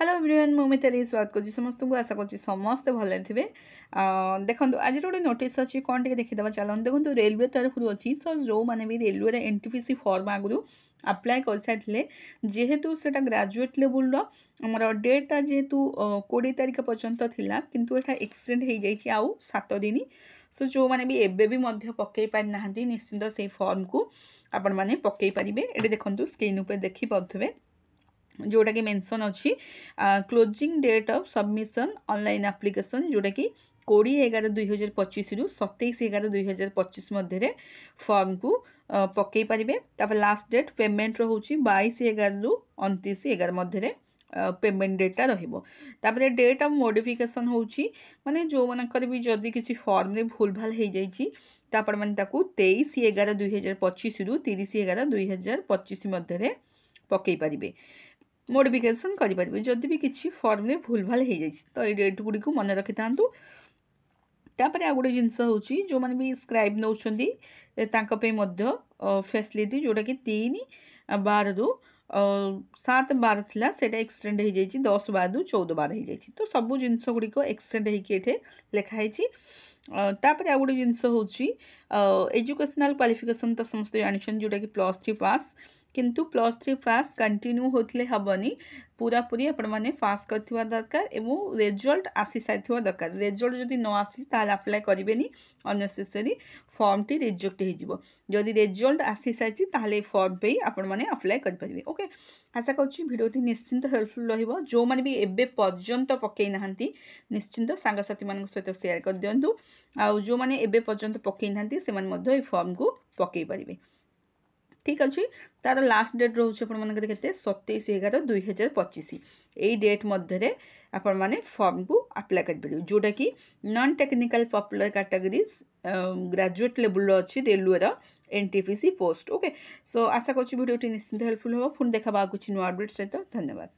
Hello everyone मु मिताली स्वागत कर समस्त को आशा कर समस्ते भले थे। देखो आज गोटे नोटिस अच्छी कौन टे देखीदे चलो देखो रेलवे तरफ अच्छी तो जो मैंने भी रेलवे एनटीपीसी फॉर्म आगु अप्लाई कर सारी जेहेतु से ग्रेजुएट लेवल आमर डेटा जेहेतु 20 तारीख पर्यंत थिला किंतु एटा एक्सटेंड हो जाइए आउ 7 दिन। सो जो मैंने भी एबे भी मध्य पकई पारि ना निश्चिंत से फॉर्म को आपण मैंने पकई पारे। ये देखो स्क्रीन पर देखी पारे जोटा कि मेंशन अच्छी closing date of submission online application जोटा कि 20/11/2025 रु 27/11/2025 मध्य फॉर्म को पकई पारे। तापर लास्ट डेट पेमेंट रोचे 22/11 रु 29/11 मध्य पेमेंट डेटा रही। डेट ऑफ मॉडिफिकेशन होची माने जो मनकर भी जदि किसी फॉर्म रे भूल भाल हो जाइए तापर माने ताकू 23/11/2025 रु 30/11/2025 मध्य पकई पारे मोडिफिकेशन करेंगे जदि भी किसी फॉर्म में भूल भाल हो जाए तो ये डेट गुड़ी मन रखी था। तापर आ गोटे जिनस हूँ जो मैंने भी स्क्राइब नौ फैसिलिटी जोटा कि 3/12 रु 7/12 थिला सेटा एक्सटेंड हो जाए 10/12 रु 14/12 हो जाए। तो सब जिनस गुड़िक एक्सटेंड होते लिखाई। तापर आ गोटे जिनस हूँ एजुकेशनल क्वालिफिकेशन तो समस्त जानते जोटा कि +3 पास किंतु +3 पास कंटिन्यू होते हेनी पूरा पूरी आपण मैंने पास करथिबा दरकार एवं रिजल्ट आसी साइथिबा दरकार। रिजल्ट जदि न आसी ताले अप्लाई करिवेनी अननेसेसरी फॉर्म टी रिजेक्ट हो जिवो। जदि रिजल्ट आसी साइछि ताले फॉर्म पे आपण मैंने अप्लाई करि परिबे। ओके आशा करछि भिडियोटी निश्चिंत हेल्पफुल रहिबो। जो माने भी एबे पर्यंत पकई नाहंती निश्चिंत सांगसाथी मान सहित शेयर कर दियंतु। आ जो माने एबे पर्यंत पकई नाहंती से मान मध्य फॉर्म को पकई परिबे। ठीक अच्छे तार लास्ट डेट रोचे के 27/11/2025 यही डेट मध्य आपण मैंने फॉर्म को अप्लाई करें जोटा कि non technical popular categories graduate level अच्छी railway NTPC post. Okay so आशा कर भिडियोटी निश्चिंत हेल्पफुल हो। पुणी देखा कुछ नुआ अपडेट सहित धन्यवाद।